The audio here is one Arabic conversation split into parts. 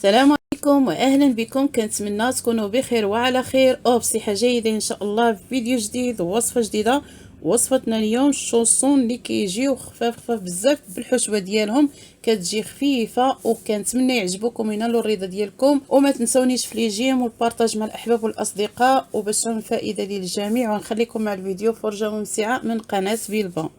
السلام عليكم واهلا بكم. كنتمنى تكونوا بخير وعلى خير وبصحه جيده ان شاء الله. في فيديو جديد ووصفه جديده. وصفتنا اليوم الشوصون اللي كيجيو خفاف بزاف بالحشوه ديالهم، كتجي خفيفه وكنتمنى يعجبوكم وينالوا الرضا ديالكم. وما تنسونيش في لي جيم والبارطاج مع الاحباب والاصدقاء وباش تكون فائده للجميع. ونخليكم مع الفيديو فرجه ممتعه من قناه بيلبا.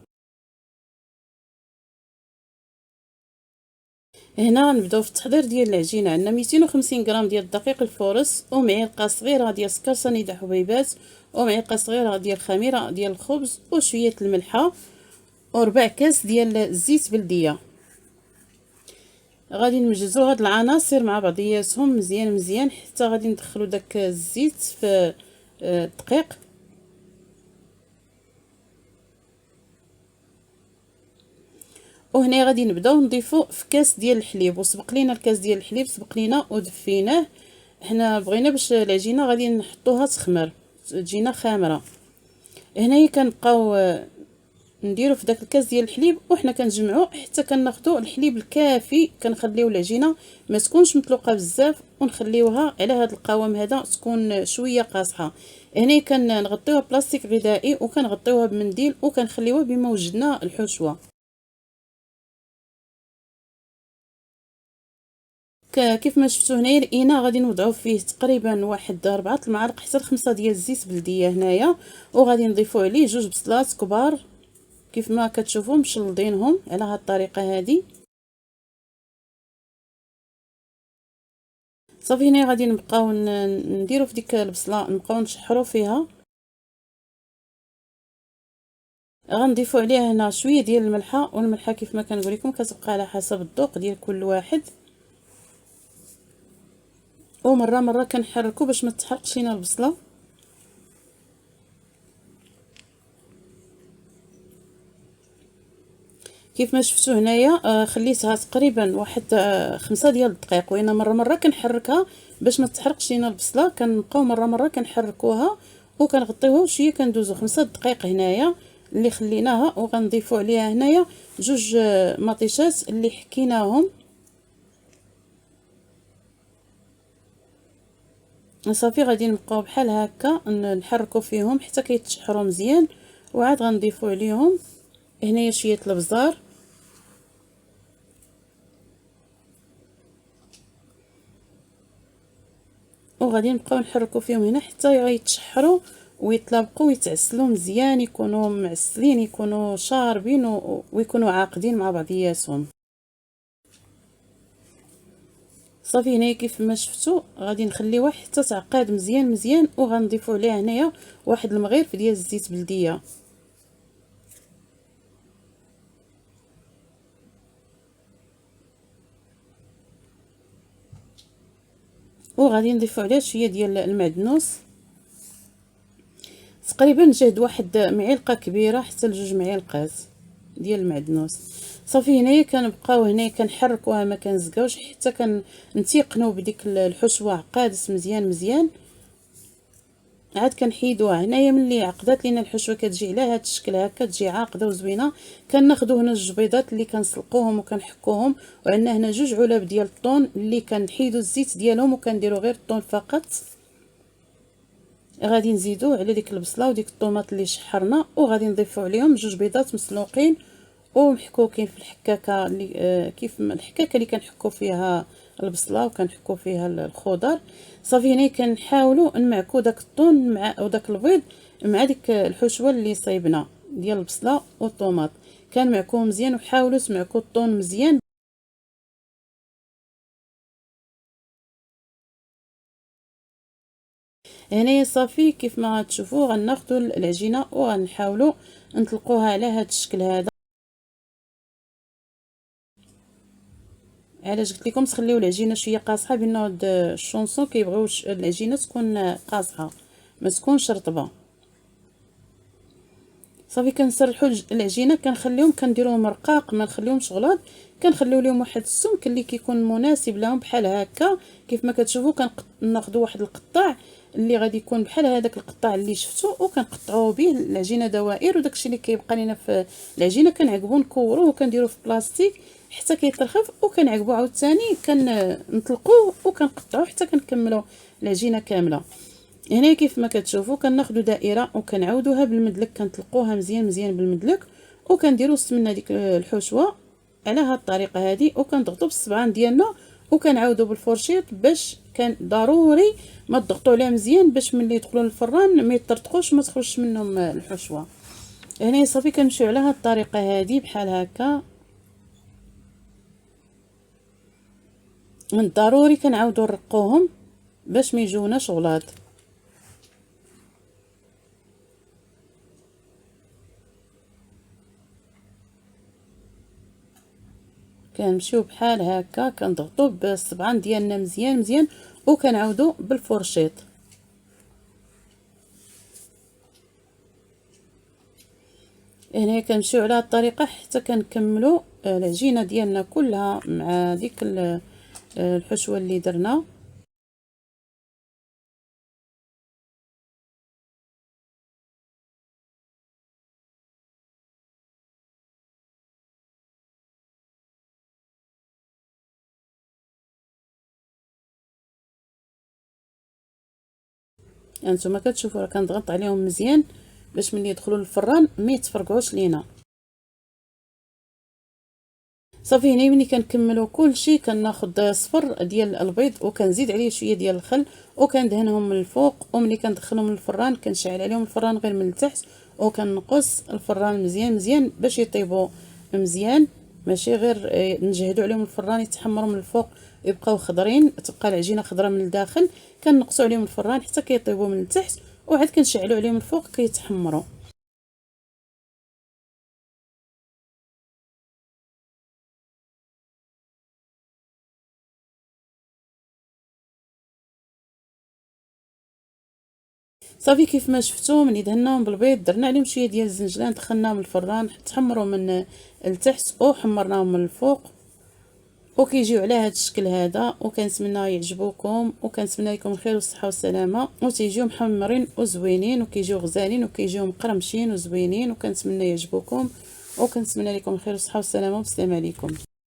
هنا نبداو في التحضير ديال العجينه. عندنا 250 غرام ديال الدقيق الفورس، ومعلقه صغيره ديال سكر سنيده حبيبات، ومعلقه صغيره ديال خميره ديال الخبز، وشويه الملحه، وربع كاس ديال الزيت بلديه. غادي نمجزو هاد العناصر مع بعضياتهم مزيان حتى غادي ندخلو داك الزيت في الدقيق. وهنا غادي نبداو نضيفو في كاس ديال الحليب، وسبق لينا الكاس ديال الحليب سبق لينا ودفيناه. حنا بغينا باش العجينه غادي نحطوها تخمر تجينا خامره. هنايا كنبقاو نديرو في داك الكاس ديال الحليب وحنا كنجمعو حتى كناخدو الحليب الكافي. كنخليو العجينه ما تكونش مطلوقه بزاف ونخليوها على هذا القوام هذا، تكون شويه قاصحه. هنا كنغطيوها بلاستيك غذائي وكنغطيوها بمنديل وكنخليوها بما وجدنا الحشوه. كيف ما شفتوا هنايا الاناء غادي نوضعوا فيه تقريبا واحد 4 المعالق حتى 5 ديال الزيت بلديه هنايا، وغادي نضيفوا عليه 2 بصلات كبار كيف ما كتشوفوا مشلضينهم على هذه الطريقه هذه. صافي هنا غادي نبقاو نديروا في ديك البصله، نبقاو نشحروا فيها. غنضيفوا عليها هنا شويه ديال الملحه، والملحه كيف ما كنقول لكم كتبقى على حسب الذوق ديال كل واحد. ومره كنحركوا باش ما تحرقش لينا البصله. كيف ما شفتوا هنايا خليتها تقريبا واحد 5 ديال الدقائق، وانا مره كنحركها باش ما تحرقش لينا البصله. كنبقاو مره كنحركوها وكنغطيوها شويه، كندوزو 5 دقائق هنايا اللي خليناها. وغنضيفوا عليها هنايا 2 مطيشات اللي حكيناهم. صافي غادي نبقاو بحال هكا نحركوا فيهم حتى كيتشحروا مزيان. وعاد غنضيفوا عليهم هنايا شويه الابزار، وغادي نبقاو نحركوا فيهم هنا حتى يتشحروا ويطلقوا ويتعسلوا مزيان، يكونوا معسلين، يكونوا شاربين ويكونوا عاقدين مع بعضياتهم. صافي هنايا كيف ما شفتوا غادي نخليوها حتى تعقد مزيان وغنضيفوا عليها هنايا واحد المغرف ديال الزيت بلديه. وغادي نضيفوا عليها شويه ديال المعدنوس، تقريبا جهد واحد معلقه كبيره حتى ل2 معالق ديال المعدنوس. صافي هنايا كنبقاو هنايا كنحركوها ما كنزقاوش حتى كنتيقنوا بديك الحشوه عقادت مزيان. عاد كنحيدوها هنايا ملي عقدات لينا الحشوه كتجي على هذا الشكل هكا، تجي عاقده وزوينه. كناخذوا هنا 2 بيضات اللي كنسلقوهم وكنحكوهم، وعندنا هنا 2 علب ديال الطون اللي كنحيدوا الزيت ديالهم وكنديروا غير الطون فقط. غادي نزيدوه على ديك البصله وديك الطوماط اللي شحرنا، وغادي نضيفوا عليهم 2 بيضات مسلوقين ومحكوكين في الحكاكه اللي كيف الحكاكه اللي كنحكوا فيها البصله وكنحكوا فيها الخضر. صافي هنا كنحاولوا نمعكوا داك الطون مع وداك البيض مع ديك الحشوه اللي صايبنا ديال البصله والطوماط. كنمعكوهم مزيان وحاولوا تمعكوا الطون مزيان. هنايا صافي كيف ما تشوفوا غناخذوا العجينه وغنحاولوا نطلقوها على هذا الشكل هذا. علاش قلت لكم تخليو العجينه شويه قاصحه، بان هاد الشونسون كيبغيو العجينه تكون قاصحه ما تكونش رطبه. صافي كنسرحوا العجينه، كنخليهم كنديروهم رقاق ما نخليهمش غلاظ. كنخليو لهم واحد السمك اللي كيكون مناسب لهم بحال هكا. كيف ما كتشوفوا كناخذوا واحد القطاع اللي غادي يكون بحال هذاك القطاع اللي شفتوا، وكنقطعوا به العجينه دوائر. وداكشي اللي كيبقى لنا في العجينه كنعقبوا نكوروه وكنديروه في بلاستيك حتى كيترخف، وكنعقبو عاوتاني كنطلقوه وكنقطعوه حتى كنكملو العجينه كامله. هنا كيف ما كتشوفوا كناخذوا دائره وكنعاودوها بالمدلك، كنطلقوها مزيان مزيان بالمدلك، وكنديروا السمنه ديك الحشوه على هاد الطريقه هذه، وكنضغطوا بالصبعان ديالنا وكنعاودوا بالفورشيط، باش كان ضروري ما تضغطوا عليها مزيان باش ملي يدخلوا للفران ما يطرطقوش ما تخرجش منهم الحشوه. هنا صافي كنمشيو على هاد الطريقه هذه بحال هكا. من الضروري كنعاودوا نرقوهم باش ما يجوناش غلاظ. كنمشيو بحال هكا كنضغطوا بالصبعان ديالنا مزيان مزيان وكنعاودوا بالفورشيط. هنا كنمشيو على هاد الطريقه حتى كنكملوا العجينه ديالنا كلها مع ديك الحشوه اللي درنا. هانتوما كتشوفوا راه كنضغط عليهم مزيان باش ملي يدخلوا للفران ما يتفرقعوش لينا. صافي هنا ملي كنكملوا كلشي كناخذ صفر ديال البيض وكنزيد عليه شويه ديال الخل وكندهنهم من الفوق، وملي كندخلهم للفران كنشعل عليهم الفران غير من التحت وكنقص الفران مزيان مزيان باش يطيبوا مزيان، ماشي غير نجهدوا عليهم الفران يتحمروا من الفوق يبقاو خضرين، تبقى العجينه خضره من الداخل. كنقصوا عليهم الفران حتى كيطيبوا من التحت وعاد كنشعلوا عليهم الفوق كيتحمروا. صافي كيف ما شفتوا ملي دهناهم بالبيض درنا عليهم شويه ديال الزنجلان دخلناهم الفران تحمروا من التحت وحمرناهم من الفوق وكيجيو على هذا الشكل هذا. وكنتمنى يعجبوكم وكنتمنى لكم الخير والصحه والسلامه، وتيجيو محمرين وزوينين وكيجيو غزالين وكيجيو مقرمشين وزوينين، وكنتمنى يعجبوكم وكنتمنى لكم الخير والصحه والسلامه. والسلام عليكم.